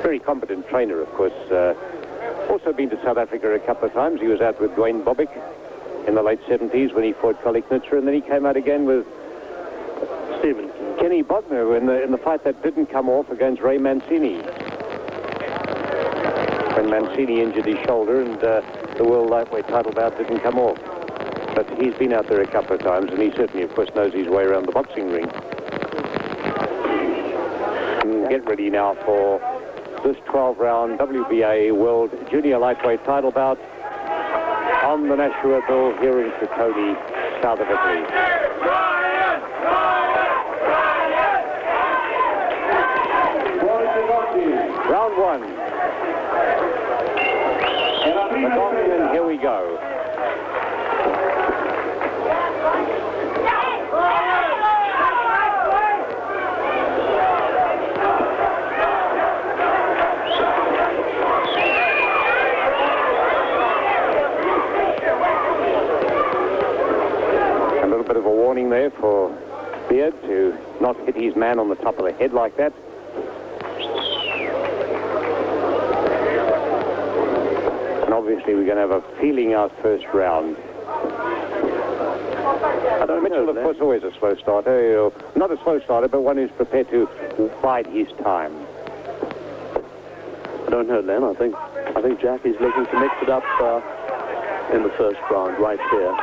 Very competent trainer, of course. Also been to South Africa a couple of times. He was out with Dwayne Bobick in the late 70s when he fought Collie Knutzer, and then he came out again with Kenny Bogner in the fight that didn't come off against Ray Mancini. When Mancini injured his shoulder and the world lightweight title bout didn't come off. But he's been out there a couple of times, and he certainly, of course, knows his way around the boxing ring. And get ready now for this 12-round WBA World Junior Lightweight title bout on the Nashua Bill here in Crotone, south of Italy. Round one. And here we go. A little bit of a warning there for Beard to not hit his man on the top of the head like that. And obviously we're going to have a feeling out first round. Mitchell, of course, always a slow starter. Not a slow starter, but one who's prepared to bide his time. I don't know, Len. I think Jackie's looking to mix it up in the first round, right here.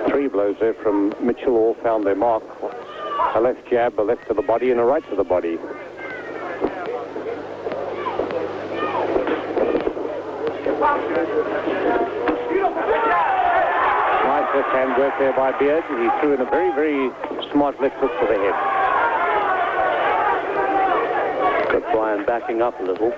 Three blows there from Mitchell, all found their mark. A left jab, a left to the body, and a right to the body. Nice left hand work there by Beard. He threw in a very, very smart left hook to the head. Got Brian backing up a little.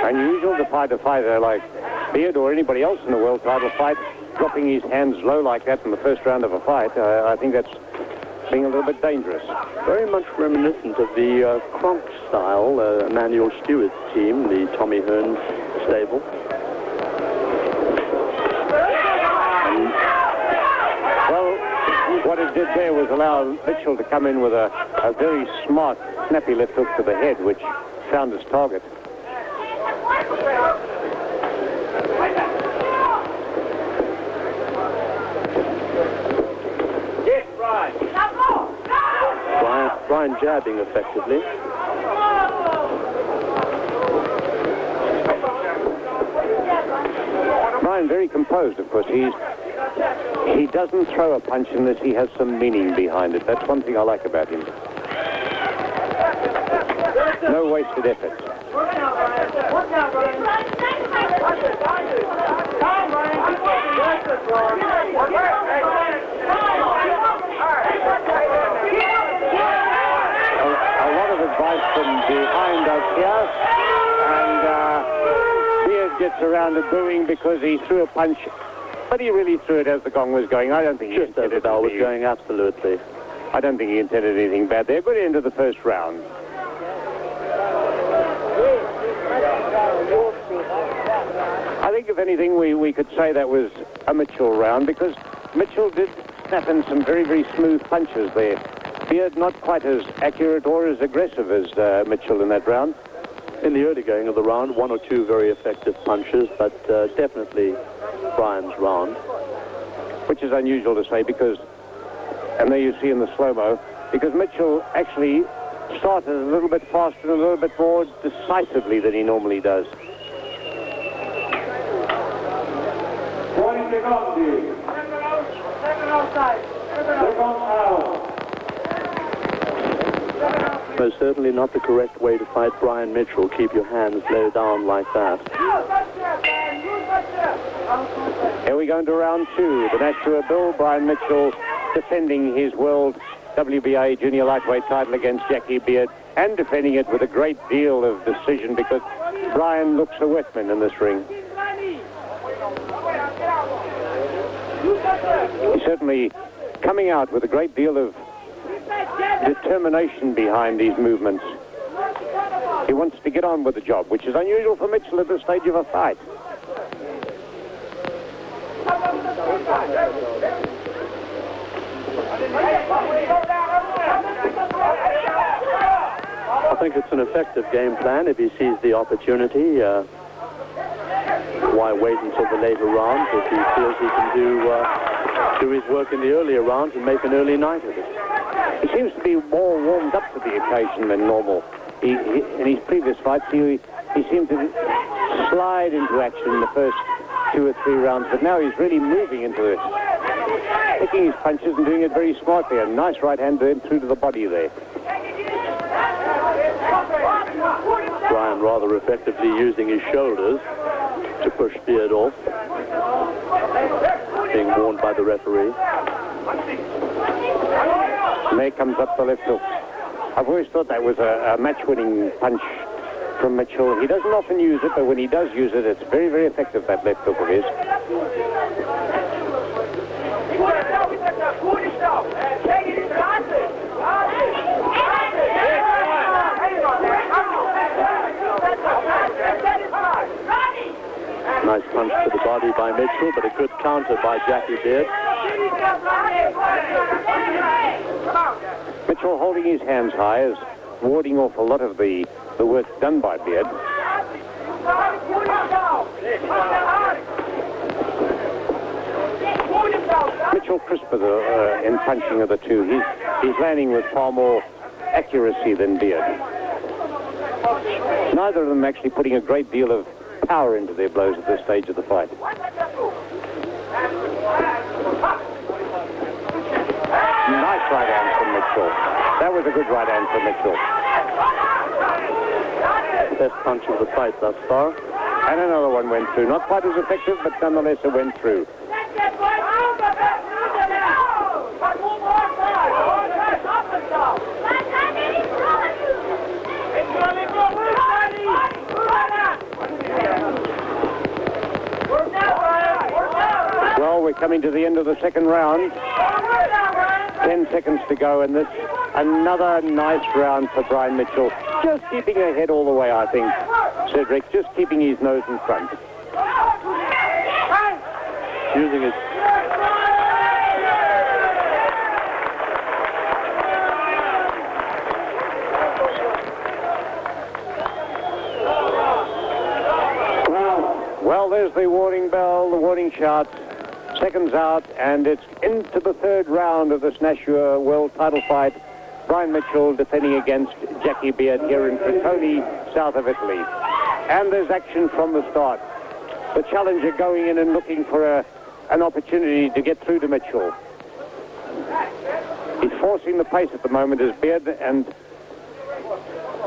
Unusual to fight a fighter like Beard or anybody else in the world title fight, dropping his hands low like that in the first round of a fight. I think that's being a little bit dangerous. Very much reminiscent of the Kronk style, Emmanuel Stewart's team, the Tommy Hearn stable. What it did there was allow Mitchell to come in with a very smart, snappy left hook to the head, which found his target. Brian jabbing effectively. Brian very composed, of course. He doesn't throw a punch unless he has some meaning behind it. That's one thing I like about him. No wasted effort. A lot of advice from behind us here, and Beard gets around to booing because he threw a punch. But he really threw it as the gong was going. I don't think he intended the bell was going, absolutely. I don't think he intended anything bad there. Good end of the first round. I think, if anything, we could say that was a Mitchell round because Mitchell did snap in some very, very smooth punches there. Beard not quite as accurate or as aggressive as Mitchell in that round. In the early going of the round, one or two very effective punches, but definitely Brian's round. Which is unusual to say because, and there you see in the slow-mo, because Mitchell actually started a little bit faster and a little bit more decisively than he normally does. Most certainly not the correct way to fight Brian Mitchell. Keep your hands low down like that. Here we go into round 2. The Nashua Bill, Brian Mitchell defending his world WBA junior lightweight title against Jackie Beard, and defending it with a great deal of decision because Brian looks a wetman in this ring. He's certainly coming out with a great deal of determination behind these movements. He wants to get on with the job, which is unusual for Mitchell at this stage of a fight. I think it's an effective game plan if he sees the opportunity. Why wait until the later rounds if he feels he can do his work in the earlier rounds and make an early night of it? He seems to be more warmed up to the occasion than normal. In his previous fights, he seemed to slide into action in the first 2 or 3 rounds, but now he's really moving into it, picking his punches and doing it very smartly. A nice right hand to him through to the body there. Brian rather effectively using his shoulders to push Beard off, being warned by the referee. And there comes up the left hook. I've always thought that was a match-winning punch from Mitchell. He doesn't often use it, but when he does use it, it's very, very effective, that left hook of his. Nice punch to the body by Mitchell, but a good counter by Jackie Beard. Mitchell holding his hands high is warding off a lot of the work done by Beard. Mitchell crisper in punching of the two. He's landing with far more accuracy than Beard. Neither of them actually putting a great deal of power into their blows at this stage of the fight. Nice right hand from Mitchell. That was a good right hand from Mitchell. Best punch of the fight thus far. And another one went through. Not quite as effective, but nonetheless it went through. Well, we're coming to the end of the second round. 10 seconds to go in this. Another nice round for Brian Mitchell. Just keeping ahead all the way, I think. Cedric, just keeping his nose in front. Using his... Well, there's the warning bell, the warning shout. Seconds out, and it's into the third round of this Nashua World title fight. Brian Mitchell defending against Jackie Beard here in Crotone, south of Italy. And there's action from the start. The challenger going in and looking for an opportunity to get through to Mitchell. He's forcing the pace at the moment as Beard, and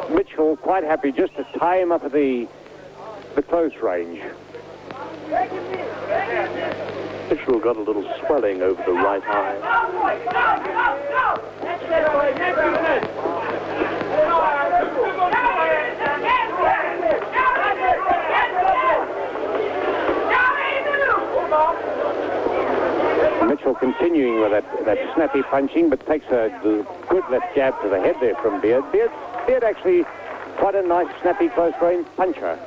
Mitchell quite happy just to tie him up at the close range. Mitchell got a little swelling over the right eye. Mitchell continuing with that snappy punching, but takes a good left jab to the head there from Beard. Beard actually quite a nice, snappy, close-range puncher.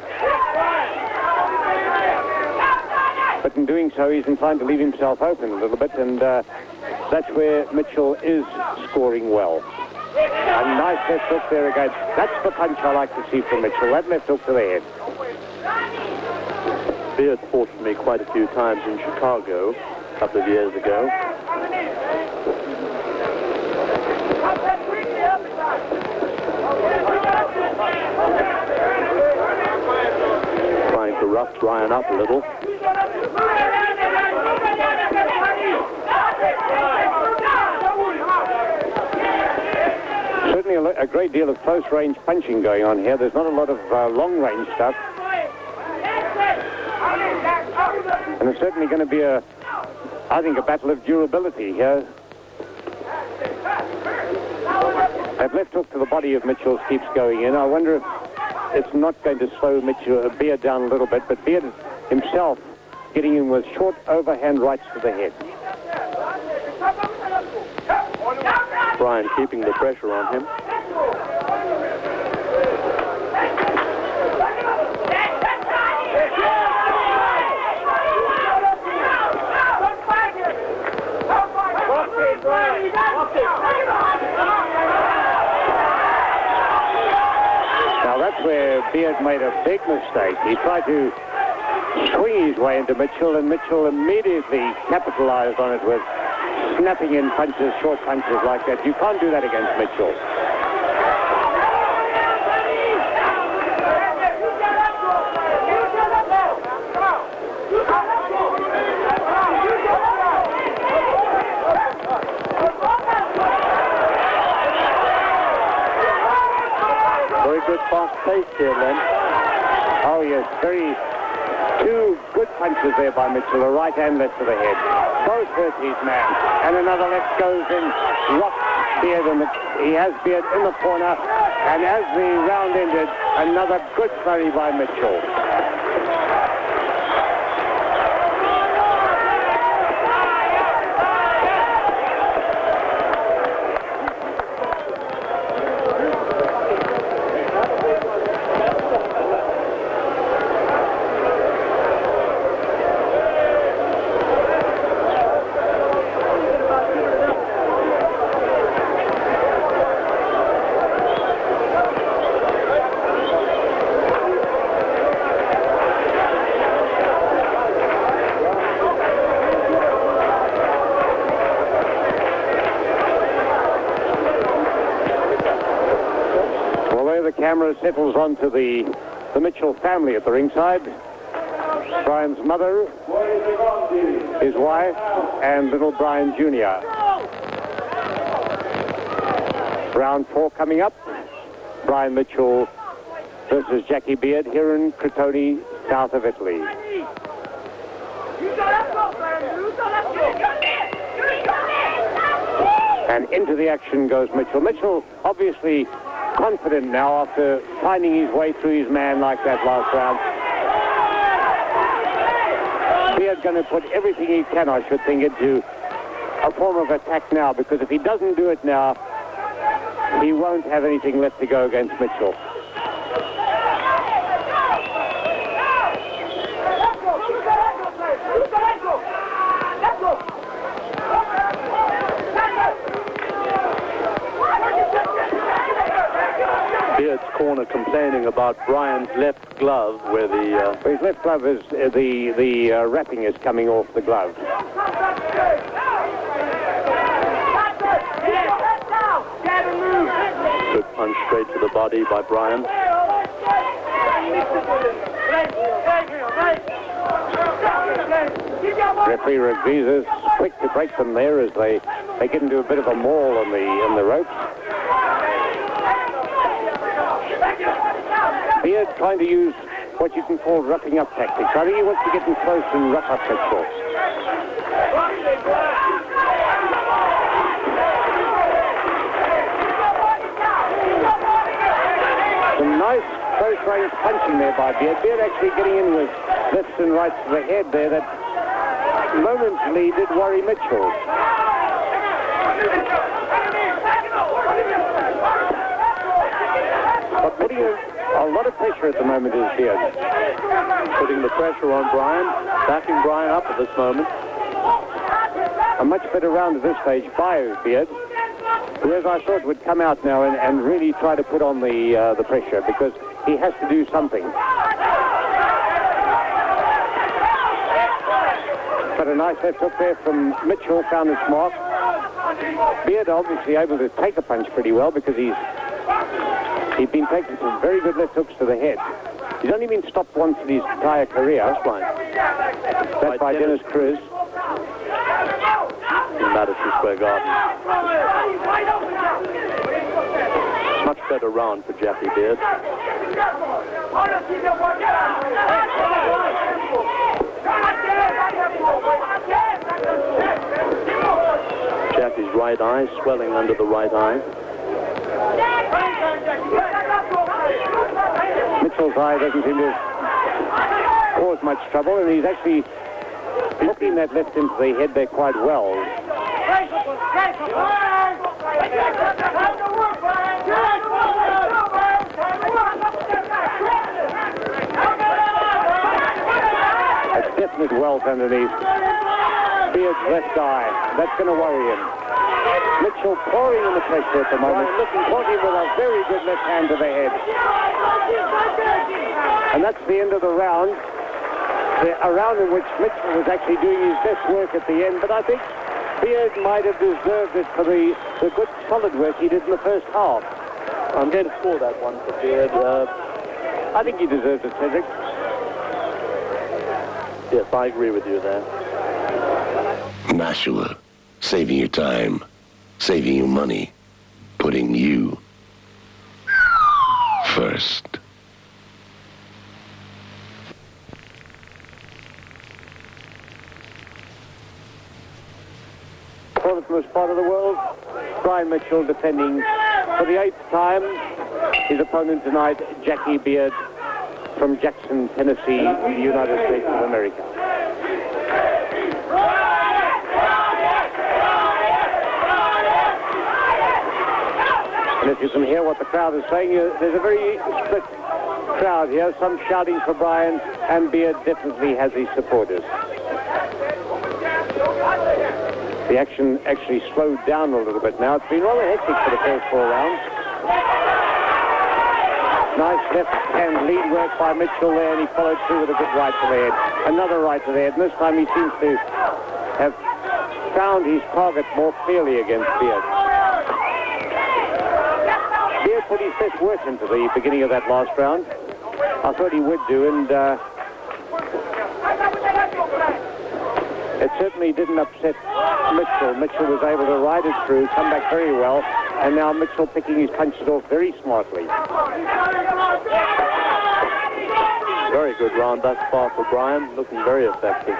But in doing so, he's inclined to leave himself open a little bit, and that's where Mitchell is scoring well. A nice left hook there again. That's the punch I like to see from Mitchell, that left hook to the head. Beard fought for me quite a few times in Chicago a couple of years ago. Trying to rough Brian up a little. Certainly a great deal of close-range punching going on here. There's not a lot of long-range stuff. And it's certainly going to be I think, a battle of durability here. That left hook to the body of Mitchell keeps going in. I wonder if it's not going to slow Beard down a little bit, but Beard himself getting in with short overhand rights to the head. Bryan keeping the pressure on him. Now that's where Beard made a big mistake. He tried to swing his way into Mitchell, and Mitchell immediately capitalized on it with snapping in punches, short punches like that. You can't do that against Mitchell. Very good fast pace here, Len. Oh yes, two good punches there by Mitchell, a right and left to the head. Both hurt his man. And another left goes in, rocks Beard, and he has Beard in the corner. And as the round ended, another good flurry by Mitchell. Camera settles onto the Mitchell family at the ringside. Bryan's mother, his wife, and little Bryan Jr. Round 4 coming up. Bryan Mitchell versus Jackie Beard here in Crotone, south of Italy. And into the action goes Mitchell. Mitchell obviously confident now after finding his way through his man like that last round. Beard's going to put everything he can, I should think, into a form of attack now, because if he doesn't do it now, he won't have anything left to go against Mitchell. Beard's corner complaining about Bryan's left glove, where his left glove is the wrapping is coming off the glove. Good punch straight to the body by Bryan. Referee Rodriguez is quick to break them there as they get into a bit of a maul on the ropes. Beard trying to use what you can call roughing up tactics. I think he wants to get in close and rough up Mitchell. Some nice close-range punching there by Beard. Beard actually getting in with lefts and rights to the head there that momentarily did worry Mitchell. But putting a lot of pressure at the moment is Beard. Putting the pressure on Bryan, backing Bryan up at this moment. A much better round at this stage by Beard, who, as I thought, would come out now and really try to put on the pressure, because he has to do something. But a nice left hook there from Mitchell, found his mark. Beard obviously able to take a punch pretty well, because he'd been taking some very good left hooks to the head. He's only been stopped once in his entire career. That's by Dennis Cruz. In Madison Square Garden. Much better round for Jackie Beard. Jackie's right eye swelling under the right eye. Mitchell's eye doesn't seem to cause much trouble, and he's actually hooking that left into the head there quite well. A definite welt underneath Beard's left eye. That's going to worry him. Mitchell pouring in the pressure at the moment, looking for him with a very good left hand to the head. And that's the end of the round. A round in which Mitchell was actually doing his best work at the end, but I think Beard might have deserved it for the good solid work he did in the first half. I'm going to score that one for Beard. I think he deserved it, Cedric. Yes, I agree with you there. Nashua, saving you time, saving you money, putting you first. From this part of the world, Brian Mitchell defending for the 8th time. His opponent tonight, Jackie Beard from Jackson, Tennessee, United States of America. And if you can hear what the crowd is saying, there's a very split crowd here. Some shouting for Brian, and Beard definitely has his supporters. The action actually slowed down a little bit now. It's been rather hectic for the first 4 rounds. Nice left-hand lead work by Mitchell there, and he followed through with a good right to the head. Another right to the head, and this time he seems to have found his target more clearly against Beard. Beard put his best work into the beginning of that last round. I thought he would do, and it certainly didn't upset Mitchell. Mitchell was able to ride it through, come back very well, and now Mitchell picking his punches off very smartly. Very good round thus far for Brian, looking very effective.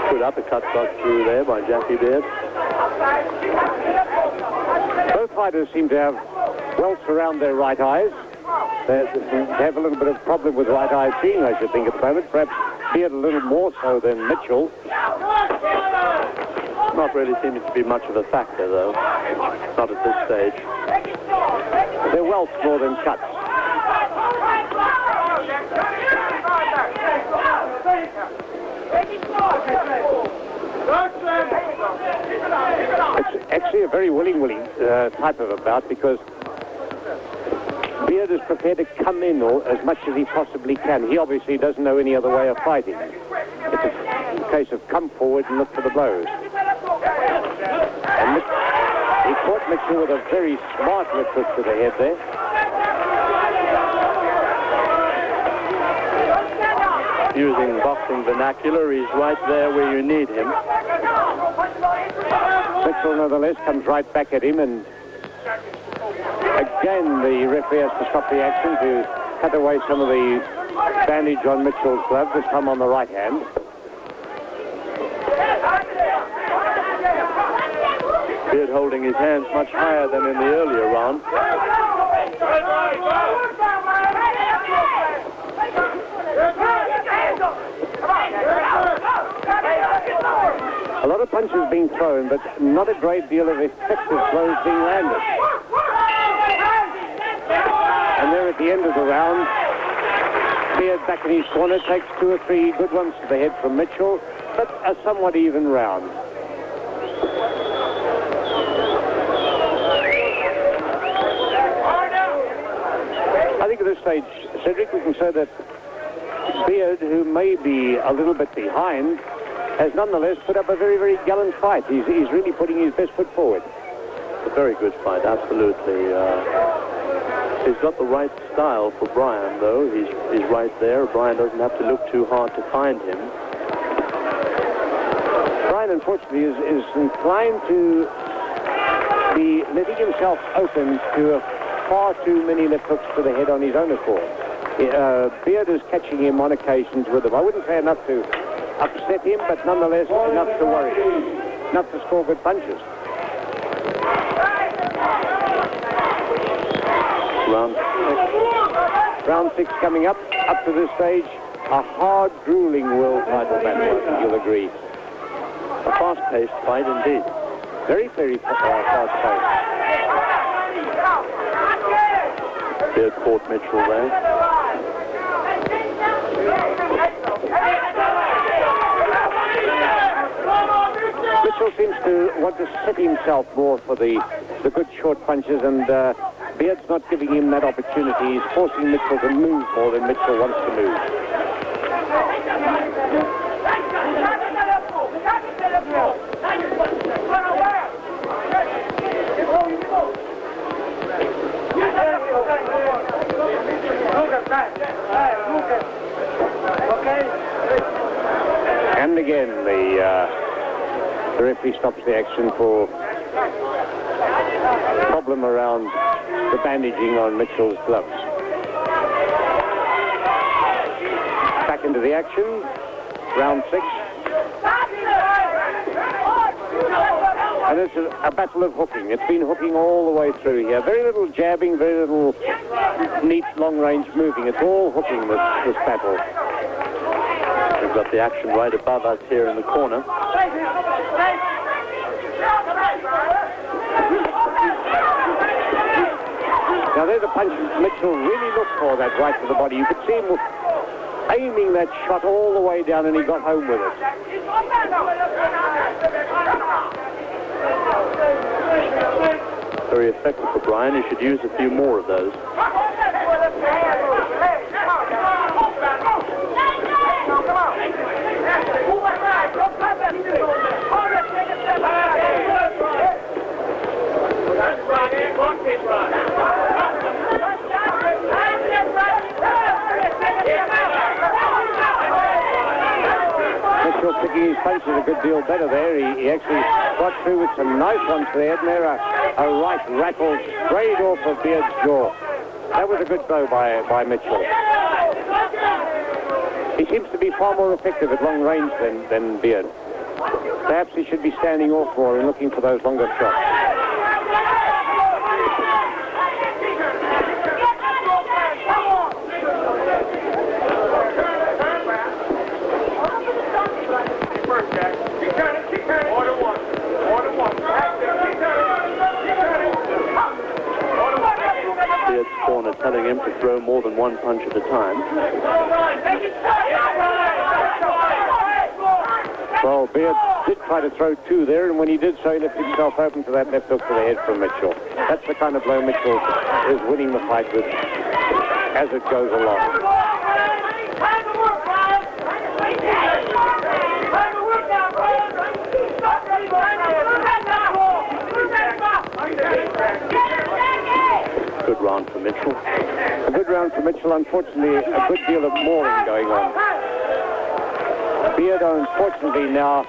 Good uppercut got through there by Jackie Beard. Both fighters seem to have welts around their right eyes. They have a little bit of problem with right eye seeing, I should think, at the moment. Perhaps Beard a little more so than Mitchell. Not really seeming to be much of a factor, though. Not at this stage. They're welts more than cuts. It's actually a very willing type of a bout, because Beard is prepared to come in as much as he possibly can. He obviously doesn't know any other way of fighting. It's a case of come forward and look for the blows. And he caught Mitchell with a very smart left hook to the head there. Using boxing vernacular, he's right there where you need him. Mitchell, nevertheless, comes right back at him, and again the referee has to stop the action to cut away some of the bandage on Mitchell's glove, this time on the right hand. Beard holding his hands much higher than in the earlier round. A lot of punches being thrown, but not a great deal of effective blows being landed. And there at the end of the round, Beard back in his corner takes 2 or 3 good ones to the head from Mitchell, but a somewhat even round. I think at this stage, Cedric, we can say that Beard, who may be a little bit behind, has nonetheless put up a very, very gallant fight. He's really putting his best foot forward. A very good fight, absolutely. He's got the right style for Brian, though. He's right there. Brian doesn't have to look too hard to find him. Brian, unfortunately, is inclined to be letting himself open to far too many left hooks to the head on his own accord. Beard is catching him on occasions with them. I wouldn't say enough to upset him, but nonetheless enough to worry him. Enough to score good punches. Round 6 coming up to this stage. A hard, grueling world title battle, I think you'll agree. A fast-paced fight indeed. Very, very fast-paced. Beard caught Mitchell there. Mitchell seems to want to set himself more for the good short punches, and Beard's not giving him that opportunity. He's forcing Mitchell to move more than Mitchell wants to move. And again, the referee stops the action for problem around the bandaging on Mitchell's gloves. Back into the action, round 6. And it's a battle of hooking. It's been hooking all the way through here. Very little jabbing, very little neat long-range moving. It's all hooking, this battle. We've got the action right above us here in the corner. Now there's a punch Mitchell really looked for, that right to the body. You could see him aiming that shot all the way down, and he got home with it. Very effective for Brian. He should use a few more of those. Mitchell picking his punches a good deal better there. He actually got through with some nice ones there, and there a right rattled straight off of Beard's jaw. That was a good blow by Mitchell. He seems to be far more effective at long range than Beard. Perhaps he should be standing off more and looking for those longer shots. Beard's corner telling him to throw more than one punch at a time. Well, Beard did try to throw 2 there, and when he did so, he left himself open to that left hook to the head from Mitchell. That's the kind of blow Mitchell is winning the fight with as it goes along. Good round for Mitchell. A good round for Mitchell. Unfortunately, a good deal of mauling going on. Beard, unfortunately, now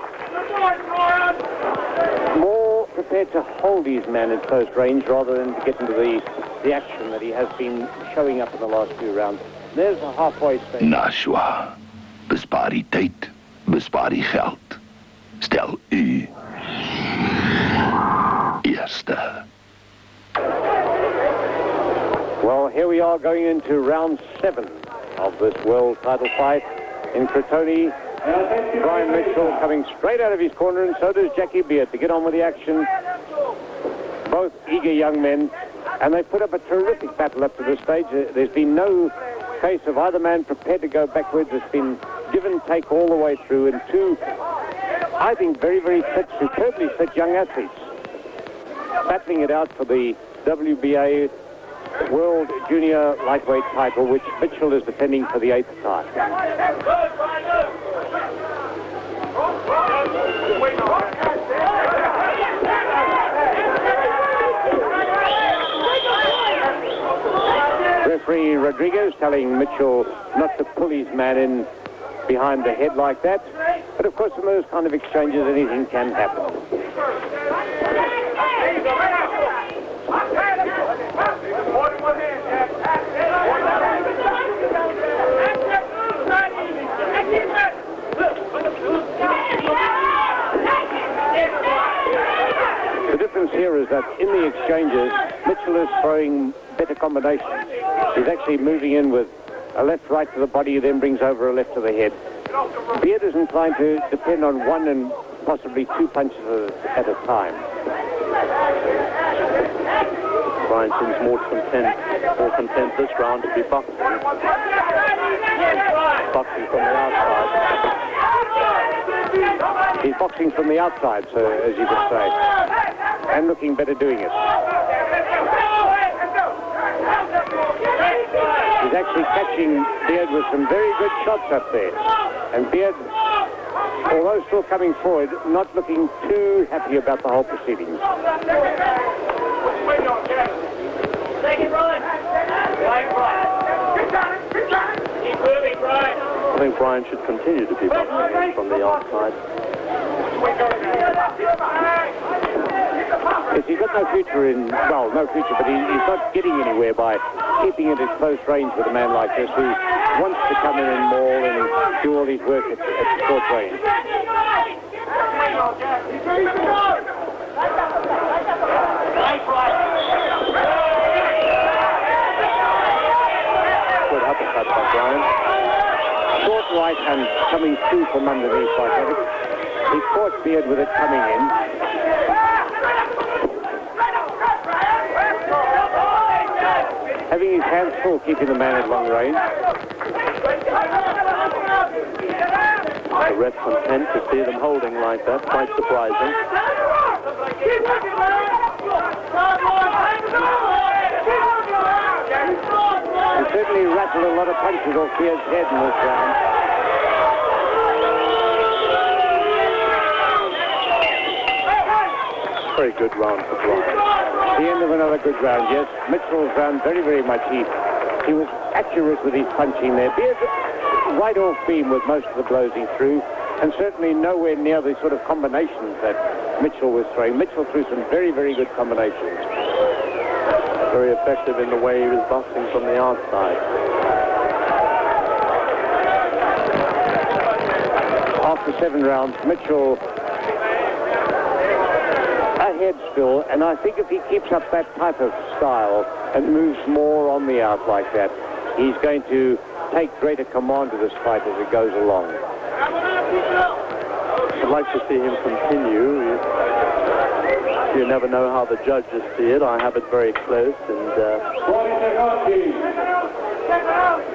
more prepared to hold his man in close range rather than to get into the action that he has been showing up in the last few rounds. There's the halfway stage. Nashua. Bespaar die tijd. Bespaar die geld. Stel u. Eerste. Well, here we are going into round 7 of this world title fight in Crotone. Brian Mitchell coming straight out of his corner, and so does Jackie Beard to get on with the action. Both eager young men, and they put up a terrific battle up to this stage. There's been no case of either man prepared to go backwards. It's been give and take all the way through, and 2, I think, very, very fit, superbly fit young athletes battling it out for the WBA World Junior Lightweight title, which Mitchell is defending for the 8th time. Referee Rodriguez telling Mitchell not to pull his man in behind the head like that. But of course, in those kind of exchanges, anything can happen. The difference here is that in the exchanges, Mitchell is throwing better combinations. He's actually moving in with a left-right to the body, then brings over a left to the head. Beard is inclined to depend on one and possibly two punches at a time. Brian seems more content this round to be boxing. Boxing from the outside. He's boxing from the outside, so, as you could say, and looking better doing it. He's actually catching Beard with some very good shots up there. And Beard, although still coming forward, not looking too happy about the whole proceedings. I think Brian should continue to be boxing from the outside. Yes, he's got no future in, well, no future, but he's not getting anywhere by keeping it at close range with a man like this who wants to come in and maul and do all his work at short range. Good uppercut by Brian. Short right hand coming through from underneath like that. He caught Beard with it coming in. Having his hands full, keeping the man at long range. The ref content to see them holding like that, quite surprising. He certainly rattled a lot of punches off Beard's head in this round. Very good round for Brian. The end of another good round, yes. Mitchell's round very, very much. He was accurate with his punching there. Beard right off beam with most of the blows he threw, and certainly nowhere near the sort of combinations that Mitchell was throwing. Mitchell threw some very, very good combinations. Very effective in the way he was boxing from the outside. After 7 rounds, Mitchell ahead still, and I think if he keeps up that type of style and moves more on the out like that, he's going to take greater command of this fight as it goes along. I'd like to see him continue. You never know how the judges see it. I have it very close, and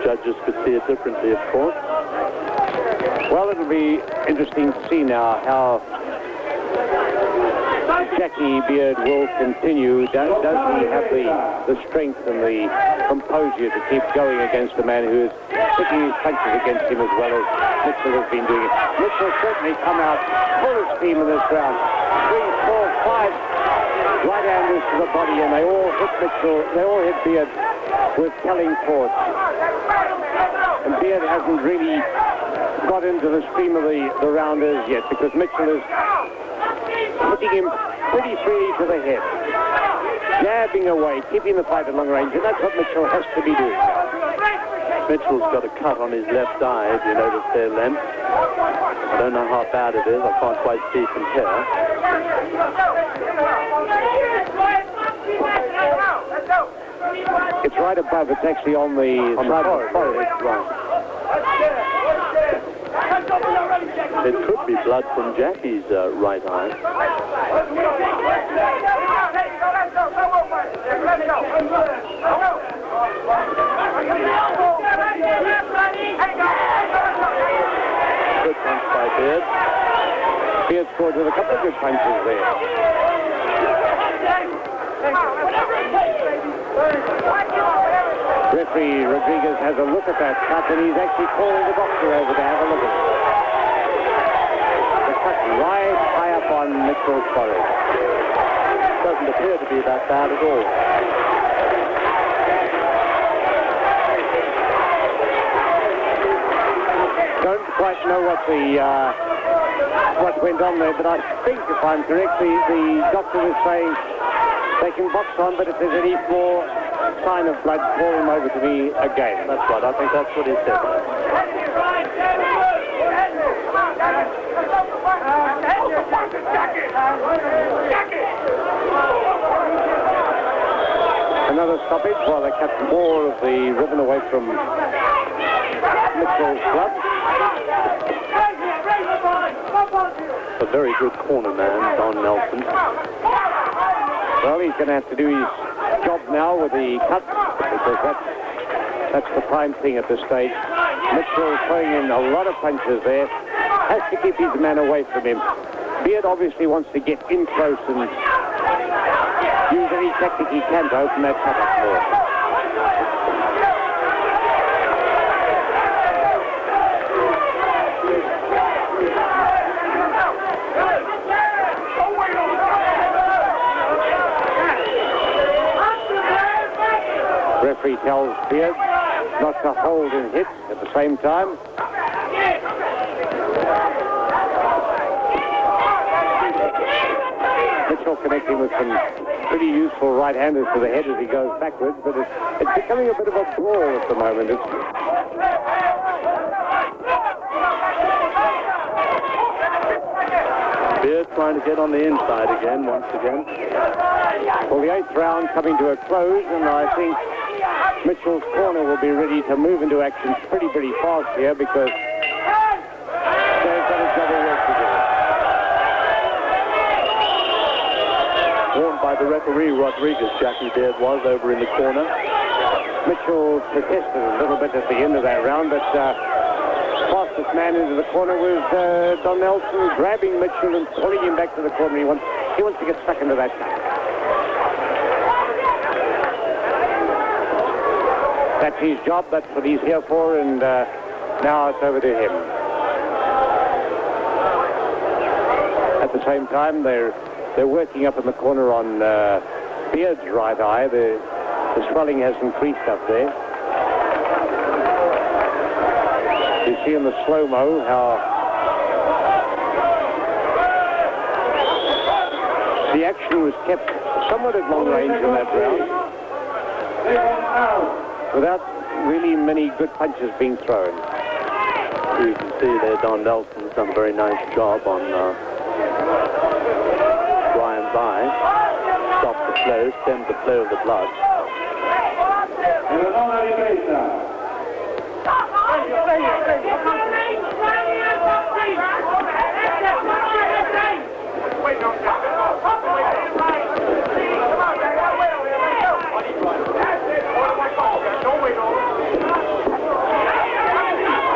judges could see it differently, of course. Well, it'll be interesting to see now how Jackie Beard will continue. Does he have the strength and the composure to keep going against a man who is putting his punches against him as well as Mitchell has been doing it? Mitchell certainly come out full of steam in this round. 3, 4, 5 right-handers to the body, and they all hit Mitchell. They all hit Beard with telling force. And Beard hasn't really got into the stream of the rounders yet, because Mitchell is hitting him pretty freely to the head, jabbing away, keeping the fight at long range, and that's what Mitchell has to be doing. Mitchell's got a cut on his left eye, if you notice there, Len. I don't know how bad it is. I can't quite see from here. It's right above. It's actually on the side of the forehead. Right. It could be blood from Jackie's right eye. Good punch by Beard. Beard scored with a couple of good punches there. Referee Rodriguez has a look at that cut, and he's actually calling the boxer over to have a look at it. The cut right high up on Mitchell's forehead. Doesn't appear to be that bad at all. quite know what went on there, but I think, if I'm correct, the doctor was saying they can box on, but if there's any more sign of blood, call him over to me again. That's right. I think that's what he said. Another stoppage while they cut more of the ribbon away from Mitchell's club. A very good corner man, Don Nelson. Well, he's going to have to do his job now with the cut, because that's the prime thing at this stage. Mitchell throwing in a lot of punches there. Has to keep his man away from him. Beard obviously wants to get in close and use any tactic he can to open that cut up more. Referee tells Beard not to hold and hit at the same time. Mitchell connecting with some pretty useful right-handers to the head as he goes backwards, but it's becoming a bit of a brawl at the moment. Beard trying to get on the inside again, once again. Well, the 8th round coming to a close, and I think Mitchell's corner will be ready to move into action pretty fast here, because they've got a job of work to do. Warned by the referee, Rodriguez, Jackie Beard was over in the corner. Mitchell protested a little bit at the end of that round, but fastest man into the corner was Don Nelson, grabbing Mitchell and pulling him back to the corner. He wants to get stuck into that cut. That's his job, that's what he's here for, and now it's over to him. At the same time, they're working up in the corner on Beard's right eye. The swelling has increased up there. You see in the slow-mo how the action was kept somewhat at long range in that round, without really many good punches being thrown. You can see there Don Nelson's done a very nice job on Brian's eye. Stopped the flow, stemmed the flow of the blood.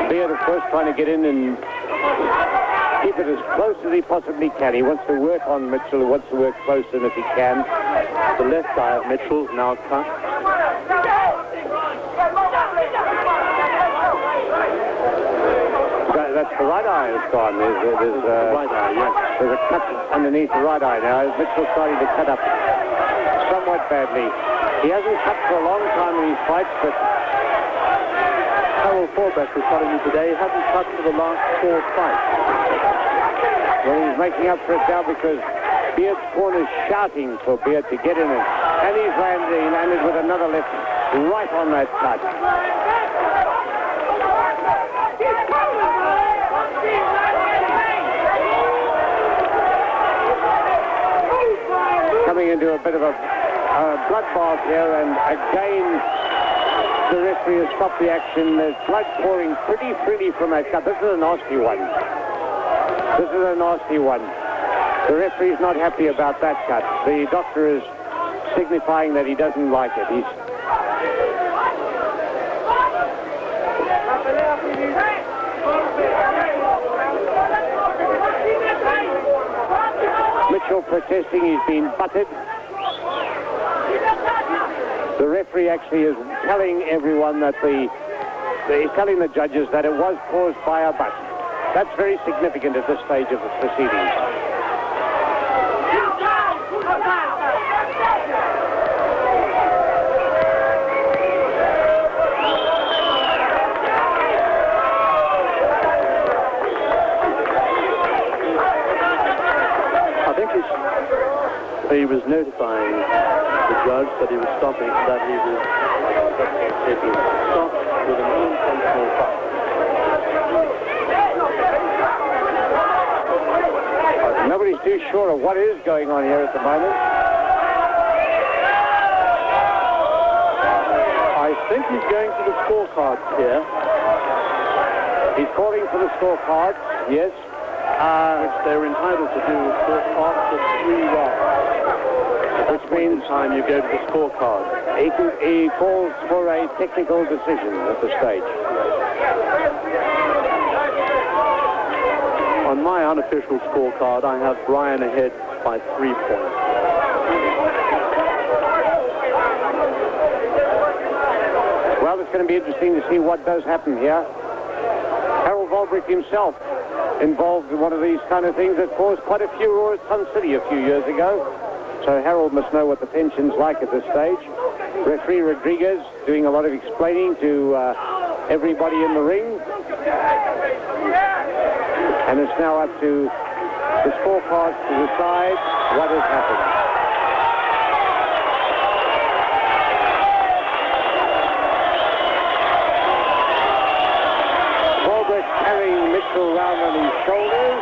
Beard, of course, trying to get in and keep it as close as he possibly can. He wants to work on Mitchell, he wants to work close in if he can. The left eye of Mitchell now cut. That's the right eye has gone. There's right eye, yes. There's a cut underneath the right eye now. Mitchell's starting to cut up somewhat badly. He hasn't cut for a long time in these fights, but Harold Forbeck was telling me today he hasn't cut for the last 4 fights. Well, he's making up for it now because Beard's corner's shouting for Beard to get in it. And he landed with another left right on that cut. Coming into a bit of a bloodbath here, and again the referee has stopped the action. There's blood pouring pretty freely from that cut. This is a nasty one. This is a nasty one. The referee's not happy about that cut. The doctor is signifying that he doesn't like it. Mitchell protesting, he's been butted. The referee actually is telling everyone that he's telling the judges that it was caused by a butt. That's very significant at this stage of the proceedings. He was notifying the judge that he was stopping, that he was stopped with an unintentional butt. Nobody's too sure of what is going on here at the moment. I think he's going to the scorecards here. He's calling for the scorecards, yes. Which they're entitled to do after 3 rounds. Which means time you go to the scorecard. He calls for a technical decision at the stage. On my unofficial scorecard, I have Brian ahead by 3 points. Well, it's going to be interesting to see what does happen here. Harold Volbrick himself involved in one of these kind of things that caused quite a furor at Sun City a few years ago. So Harold must know what the tension's like at this stage. Referee Rodriguez doing a lot of explaining to everybody in the ring. And it's now up to the scorecards to decide what has happened. Volbrick carrying Mitchell around on his shoulders.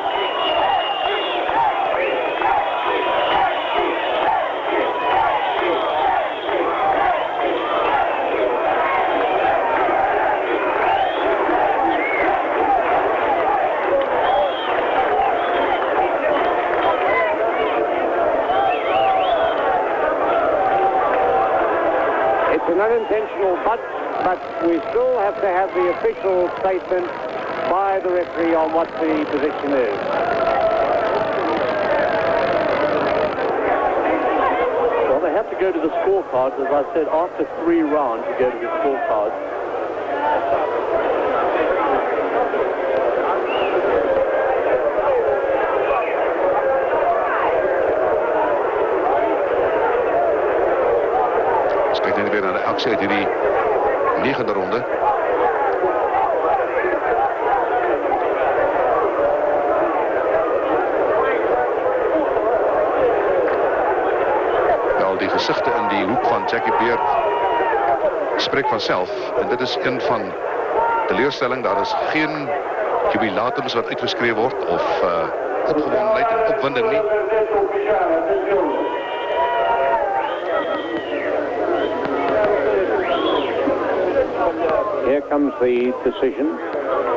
An unintentional but we still have to have the official statement by the referee on what the position is. Well, they have to go to the scorecards. As I said, after 3 rounds, you go to the scorecards. Weer naar de actie uit die 9e ronde. Wel, die gezichten en die hoek van Jackie Beard spreekt vanzelf. En dit is een van teleurstelling. Daar is geen jubilatums wat uitgeschreven wordt of opgewondenheid en opwinding nie. Here comes the decision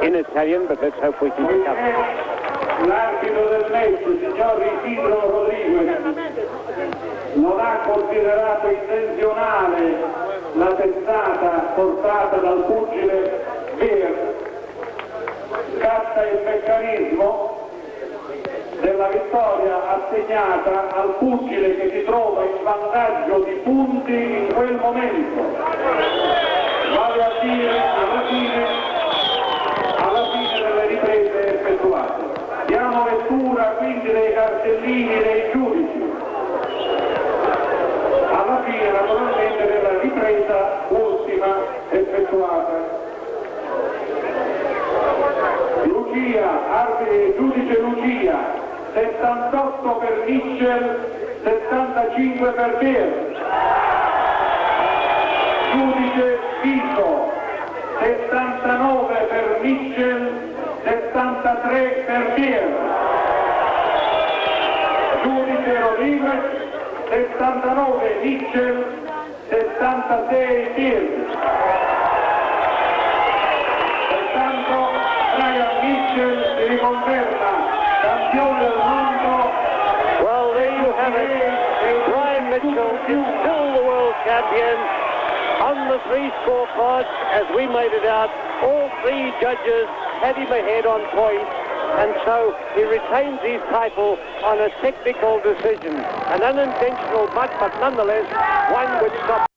in Italian, but let's hope we can pick up. L'arbitro del match, signor Isidro Rodriguez, non ha considerato intenzionale la testata portata dal pugile Beard. Scatta il meccanismo della vittoria assegnata al pugile che si trova in vantaggio di punti in quel momento. Vale a dire alla fine delle riprese effettuate. Diamo lettura quindi dei cartellini dei giudici. Alla fine naturalmente della ripresa ultima effettuata. Lucia, giudice Lucia, 78 per Mitchell, 75 per Beard. Giudice Viso, 79 per Mitchell, 73 per Beard. Giudice Rodriguez, 79 Mitchell, 76 Beard. Pertanto Brian Mitchell si riconferma campione del mondo. Well, there you have it. Brian Mitchell is still the world champion. On the 3 scorecards, as we made it out, all 3 judges had him ahead on points, and so he retains his title on a technical decision. An unintentional but nonetheless one which stopped.